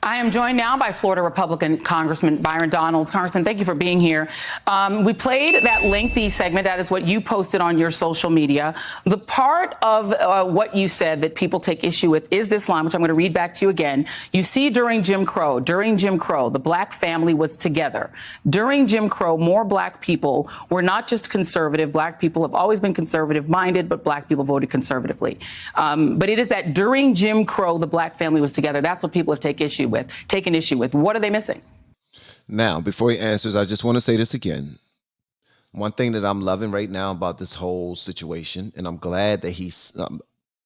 I am joined now by Florida Republican Congressman Byron Donalds. Congressman, thank you for being here. We played that lengthy segment. That is what you posted on your social media. The part of what you said that people take issue with is this line, which I'm going to read back to you again. You see, during Jim Crow, the black family was together. During Jim Crow, more black people were not just conservative. Black people have always been conservative minded, but black people voted conservatively. But it is that during Jim Crow, the black family was together. That's what people have taken issue with. What are they missing? Now, before he answers, I just want to say this again. One thing that I'm loving right now about this whole situation, and I'm glad that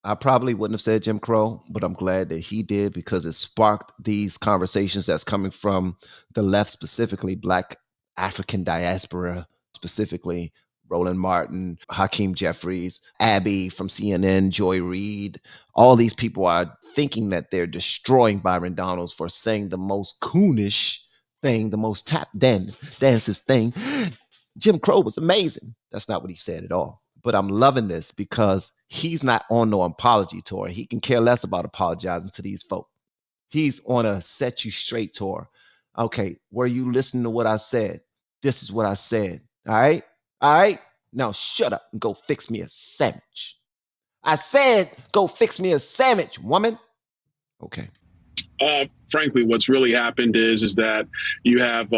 I probably wouldn't have said Jim Crow, but I'm glad that he did, because it sparked these conversations that's coming from the left, specifically Black African diaspora, specifically Roland Martin, Hakeem Jeffries, Abby from CNN, Joy Reid. All these people are thinking that they're destroying Byron Donalds for saying the most coonish thing, the most tap dances thing. Jim Crow was amazing. That's not what he said at all. But I'm loving this because he's not on no apology tour. He can care less about apologizing to these folk. He's on a set you straight tour. Okay, were you listening to what I said? This is what I said. All right? All right? Now shut up and go fix me a sandwich. I said go fix me a sandwich, woman. Okay. Frankly, what's really happened is that you have,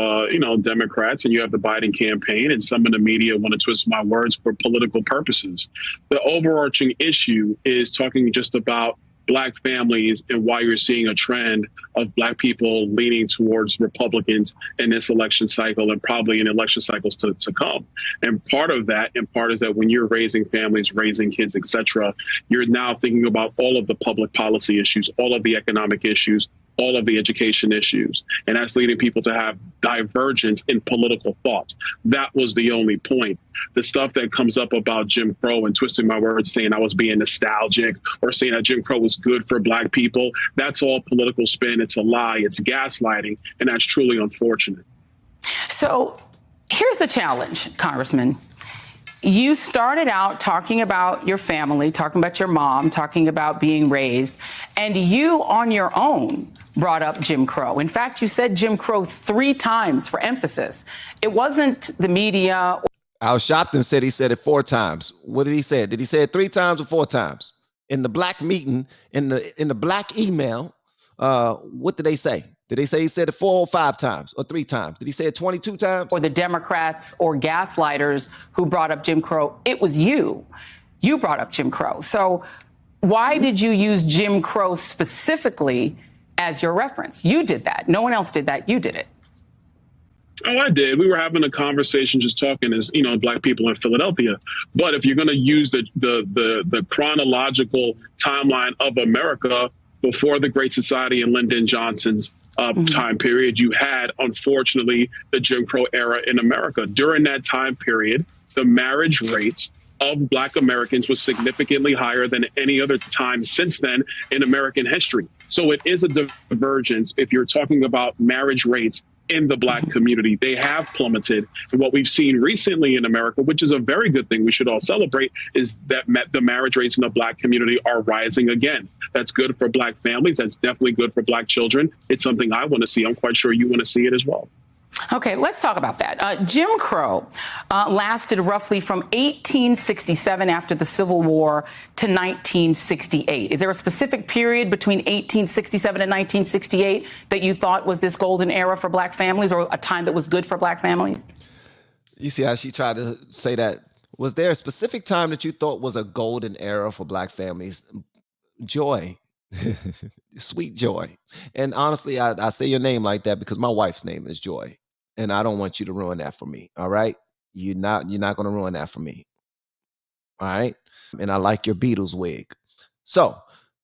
Democrats and you have the Biden campaign, and some of the media want to twist my words for political purposes. The overarching issue is talking just about Black families and why you're seeing a trend of Black people leaning towards Republicans in this election cycle and probably in election cycles to come. And part of that, is that when you're raising families, raising kids, etc., you're now thinking about all of the public policy issues, all of the economic issues, all of the education issues. And that's leading people to have divergence in political thoughts. That was the only point. The stuff that comes up about Jim Crow and twisting my words, saying I was being nostalgic or saying that Jim Crow was good for Black people, that's all political spin. It's a lie. It's gaslighting. And that's truly unfortunate. So here's the challenge, Congressman. You started out talking about your family, talking about your mom, talking about being raised, and you on your own brought up Jim Crow. In fact, you said Jim Crow 3 times for emphasis. It wasn't the media. Al Sharpton said he said it 4 times. What did he say? Did he say it 3 times or 4 times? In the Black meeting, in the Black email, what did they say? Did they say he said it 4 or 5 times or 3 times? Did he say it 22 times? Or the Democrats or gaslighters who brought up Jim Crow? It was you. You brought up Jim Crow. So why did you use Jim Crow specifically as your reference? You did that. No one else did that. You did it. Oh, I did. We were having a conversation, just talking as, Black people in Philadelphia. But if you're going to use the chronological timeline of America before the Great Society and Lyndon Johnson's time period, you had, unfortunately, the Jim Crow era in America. During that time period, the marriage rates of Black Americans was significantly higher than any other time since then in American history. So it is a divergence if you're talking about marriage rates in the Black community. They have plummeted. And what we've seen recently in America, which is a very good thing we should all celebrate, is that the marriage rates in the Black community are rising again. That's good for Black families. That's definitely good for Black children. It's something I want to see. I'm quite sure you want to see it as well. Okay, let's talk about that. Jim Crow lasted roughly from 1867 after the Civil War to 1968. Is there a specific period between 1867 and 1968 that you thought was this golden era for Black families, or a time that was good for Black families? You see how she tried to say that? Was there a specific time that you thought was a golden era for Black families? Joy. Sweet Joy. And honestly, I say your name like that because my wife's name is Joy. And I don't want you to ruin that for me. All right. You're not going to ruin that for me. All right. And I like your Beatles wig. So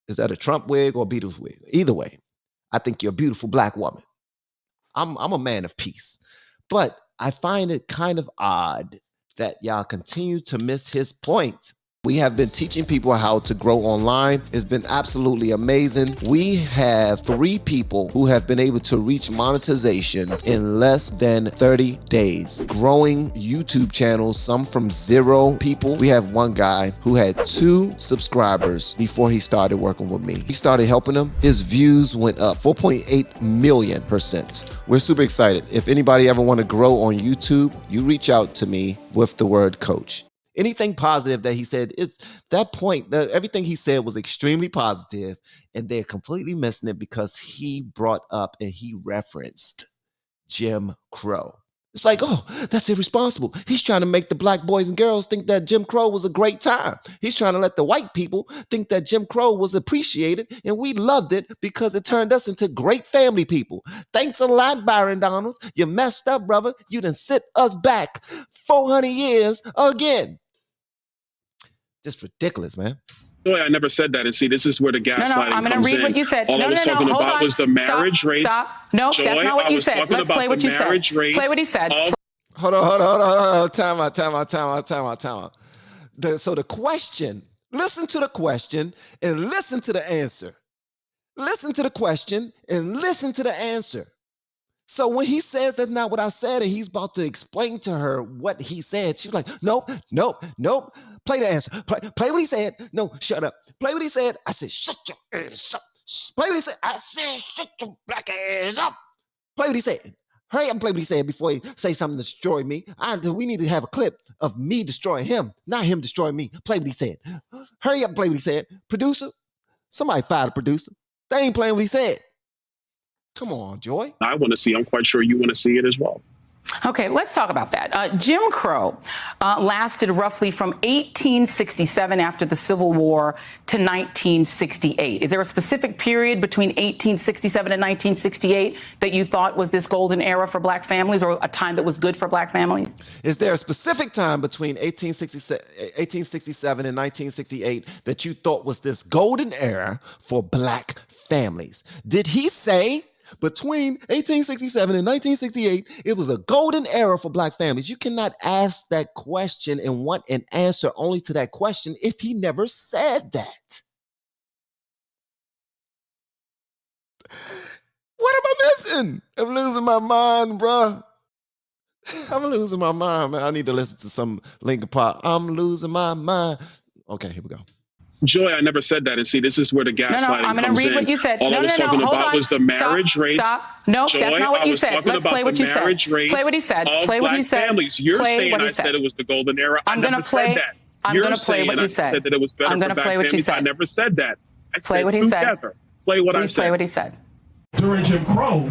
is that a Trump wig or a Beatles wig? Either way, I think you're a beautiful Black woman. I'm a man of peace. But I find it kind of odd that y'all continue to miss his point We have been teaching people how to grow online. It's been absolutely amazing. We have 3 people who have been able to reach monetization in less than 30 days. Growing YouTube channels, some from 0 people. We have one guy who had 2 subscribers before he started working with me. He started helping him. His views went up 4.8 million%. We're super excited. If anybody ever want to grow on YouTube, you reach out to me with the word coach. Anything positive that he said, it's that point that everything he said was extremely positive, and they're completely missing it because he brought up and he referenced Jim Crow. It's like, oh, that's irresponsible. He's trying to make the black boys and girls think that Jim Crow was a great time. He's trying to let the white people think that Jim Crow was appreciated and we loved it because it turned us into great family people. Thanks a lot, Byron Donalds. You messed up, brother. You done sit us back 400 years again. Just ridiculous, man. Joy, I never said that. And see, this is where the gaslighting comes in. I'm going to read what you said. All I was talking hold about on. was the marriage rates. Stop. No, Joy, that's not what you said. Let's play what you said. Play what he said. Hold on. Time out. So the question, listen to the question and listen to the answer. Listen to the question and listen to the answer. So when he says that's not what I said and he's about to explain to her what he said, she's like, nope. Play the answer. Play what he said. No, shut up. Play what he said. I said, shut your ass up. Play what he said. I said, shut your black ass up. Play what he said. Hurry up and play what he said before he say something to destroy me. We need to have a clip of me destroying him, not him destroying me. Play what he said. Hurry up and play what he said. Producer, somebody fire the producer. They ain't playing what he said. Come on, Joy. I want to see. I'm quite sure you want to see it as well. Okay, let's talk about that. Jim Crow lasted roughly from 1867 after the Civil War to 1968. Is there a specific period between 1867 and 1968 that you thought was this golden era for black families, or a time that was good for black families? Is there a specific time between 1867 and 1968 that you thought was this golden era for black families? Did he say between 1867 and 1968, it was a golden era for black families? You cannot ask that question and want an answer only to that question if he never said that. What am I missing? I'm losing my mind, bro. I'm losing my mind, man. I need to listen to some Linkin Park. I'm losing my mind. Okay, here we go. Joy, I never said that. And see, this is where the gaslighting comes in. I'm going to read what you said. All I was talking about was the marriage rates. Stop. No, that's not what you said. Let's play what you said. Play what he said. Play what he said. Families. You're saying I said it was the golden era. I never said that. I'm going to play what you said. I said that it was better for black families. I never said that. I play what he said. Play what I said. Play what he said. During Jim Crow,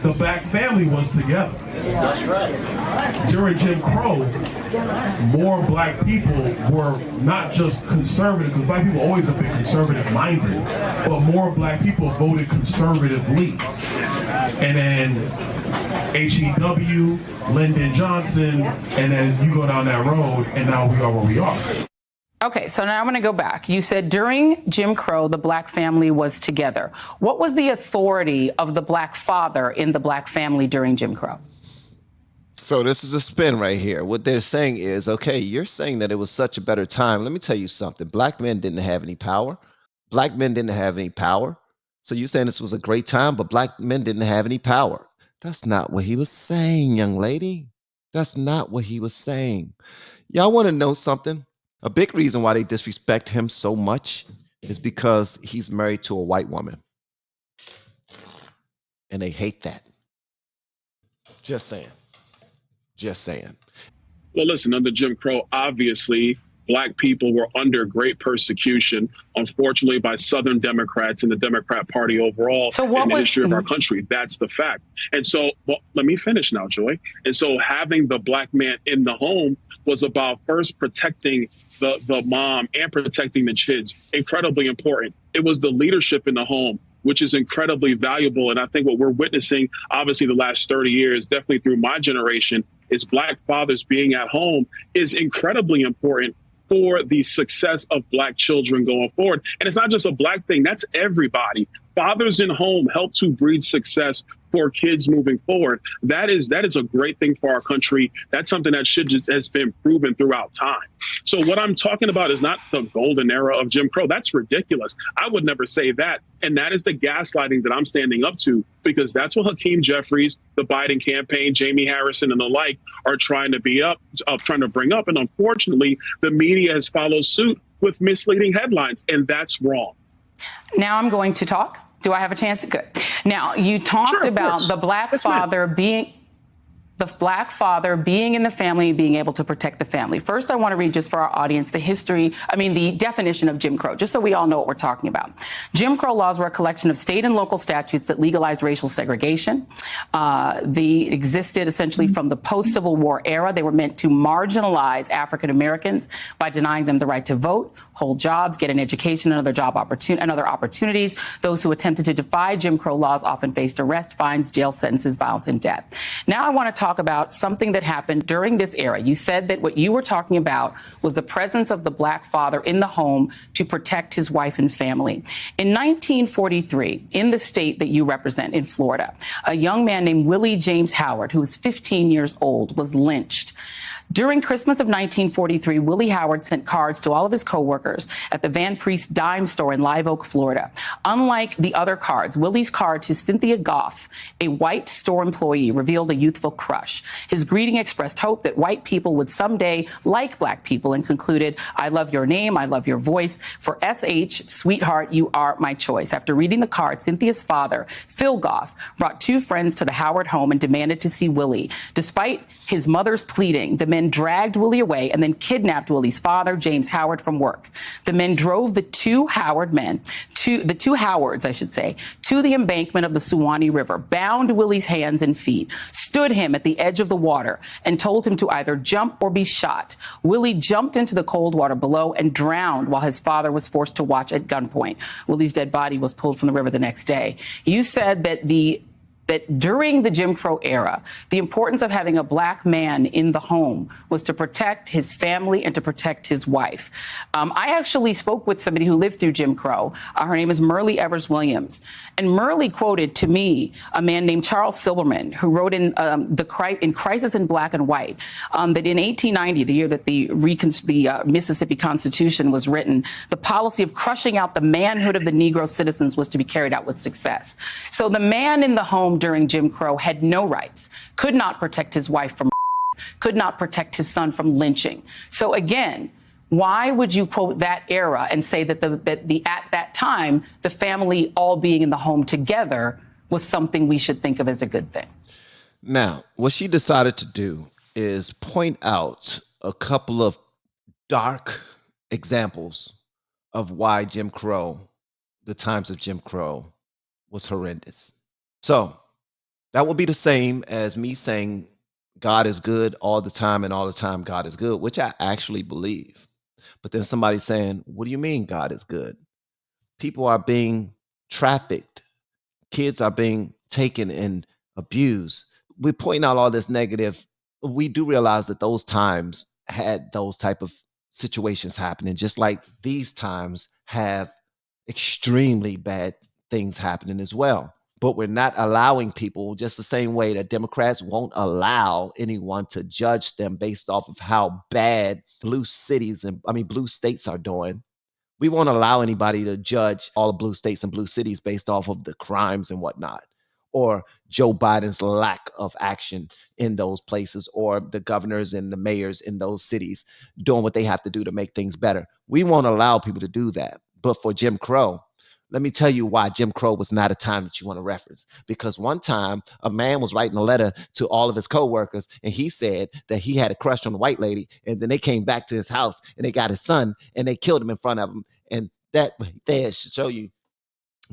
the black family was together. That's right. During Jim Crow, more black people were not just conservative, because black people always have been conservative-minded, but more black people voted conservatively. And then H.E.W., Lyndon Johnson, and then you go down that road, and now we are where we are. Okay, so now I'm going to go back. You said during Jim Crow, the black family was together. What was the authority of the black father in the black family during Jim Crow? So this is a spin right here. What they're saying is, okay, you're saying that it was such a better time. Let me tell you something. Black men didn't have any power. Black men didn't have any power. So you're saying this was a great time, but black men didn't have any power. That's not what he was saying, young lady. That's not what he was saying. Y'all want to know something? A big reason why they disrespect him so much is because he's married to a white woman. And they hate that. Just saying. Well, listen, under Jim Crow, obviously, black people were under great persecution, unfortunately, by Southern Democrats and the Democrat Party overall in the history of our country. That's the fact. And so, well, let me finish now, Joy. And so having the black man in the home was about first protecting the mom and protecting the kids. Incredibly important. It was the leadership in the home, which is incredibly valuable. And I think what we're witnessing, obviously, the last 30 years, definitely through my generation, is black fathers being at home is incredibly important for the success of black children going forward. And it's not just a black thing. That's everybody. Fathers in home help to breed success for kids moving forward. That is a great thing for our country. That's something that has been proven throughout time. So what I'm talking about is not the golden era of Jim Crow. That's ridiculous. I would never say that. And that is the gaslighting that I'm standing up to, because that's what Hakeem Jeffries, the Biden campaign, Jamie Harrison, and the like are trying to bring up. And unfortunately, the media has followed suit with misleading headlines, and that's wrong. Now I'm going to talk. Do I have a chance? Good. Now, you talked about the black father being in the family, being able to protect the family. First, I want to read, just for our audience, the definition of Jim Crow, just so we all know what we're talking about. Jim Crow laws were a collection of state and local statutes that legalized racial segregation. They existed essentially from the post-Civil War era. They were meant to marginalize African Americans by denying them the right to vote, hold jobs, get an education, and other opportunities. Those who attempted to defy Jim Crow laws often faced arrest, fines, jail sentences, violence, and death. Now I want to talk about something that happened during this era. You said that what you were talking about was the presence of the black father in the home to protect his wife and family. In 1943, in the state that you represent, in Florida, a young man named Willie James Howard, who was 15 years old, was lynched. During Christmas of 1943, Willie Howard sent cards to all of his coworkers at the Van Priest dime store in Live Oak, Florida. Unlike the other cards, Willie's card to Cynthia Goff, a white store employee, revealed a youthful crush. His greeting expressed hope that white people would someday like black people, and concluded, "I love your name, I love your voice. For SH, sweetheart, you are my choice." After reading the card, Cynthia's father, Phil Goff, brought two friends to the Howard home and demanded to see Willie. Despite his mother's pleading, the men dragged Willie away and then kidnapped Willie's father, James Howard, from work. The men drove the two Howards, to the embankment of the Suwannee River, bound Willie's hands and feet, stood him at the edge of the water, and told him to either jump or be shot. Willie jumped into the cold water below and drowned while his father was forced to watch at gunpoint. Willie's dead body was pulled from the river the next day. You said that during the Jim Crow era, the importance of having a black man in the home was to protect his family and to protect his wife. I actually spoke with somebody who lived through Jim Crow. Her name is Merle Evers Williams. And Merle quoted to me a man named Charles Silberman, who wrote in Crisis in Black and White, that in 1890, the year that the Mississippi Constitution was written, the policy of crushing out the manhood of the Negro citizens was to be carried out with success. So the man in the home during Jim Crow had no rights, could not protect his wife from, could not protect his son from lynching. So again, why would you quote that era and say that at that time, the family all being in the home together was something we should think of as a good thing? Now, what she decided to do is point out a couple of dark examples of why Jim Crow, the times of Jim Crow, was horrendous. So that will be the same as me saying God is good all the time, and all the time God is good, which I actually believe. But then somebody saying, what do you mean God is good? People are being trafficked. Kids are being taken and abused. We're pointing out all this negative. We do realize that those times had those type of situations happening, just like these times have extremely bad things happening as well. But we're not allowing people, just the same way that Democrats won't allow anyone to judge them based off of how bad blue states are doing. We won't allow anybody to judge all the blue states and blue cities based off of the crimes and whatnot, or Joe Biden's lack of action in those places, or the governors and the mayors in those cities doing what they have to do to make things better. We won't allow people to do that. But for Jim Crow, let me tell you why Jim Crow was not a time that you want to reference. Because one time a man was writing a letter to all of his coworkers, and he said that he had a crush on a white lady, and then they came back to his house and they got his son and they killed him in front of him. And that there should show you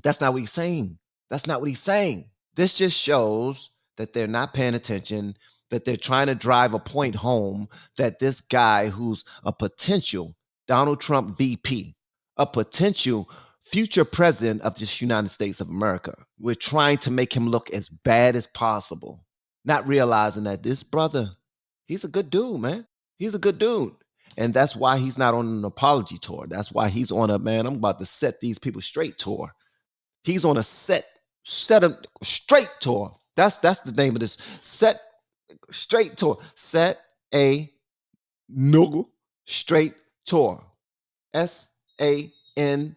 that's not what he's saying. That's not what he's saying. This just shows that they're not paying attention, that they're trying to drive a point home that this guy who's a potential Donald Trump VP, a potential future president of this United States of America, we're trying to make him look as bad as possible, not realizing that this brother, he's a good dude, man. He's a good dude. And that's why he's not on an apology tour. That's why he's on a, man, I'm about to set these people straight tour. He's on a set them straight tour. That's the name of this. Set straight tour. Set a nuggle straight tour. SANTT.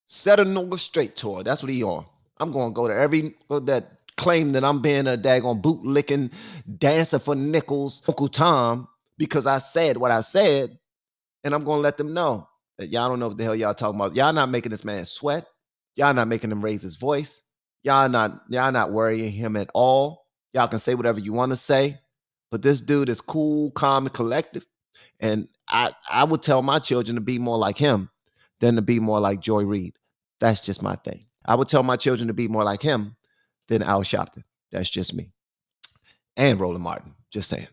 Set a nuggle straight tour. That's what he on. I'm gonna go to every that claim that I'm being a daggone boot licking dancer for nickels, Uncle Tom, because I said what I said, and I'm gonna let them know that y'all don't know what the hell y'all talking about. Y'all not making this man sweat. Y'all not making him raise his voice. Y'all not worrying him at all. Y'all can say whatever you want to say, but this dude is cool, calm, and collective. And I would tell my children to be more like him than to be more like Joy Reid. That's just my thing. I would tell my children to be more like him than Al Sharpton. That's just me. And Roland Martin. Just saying.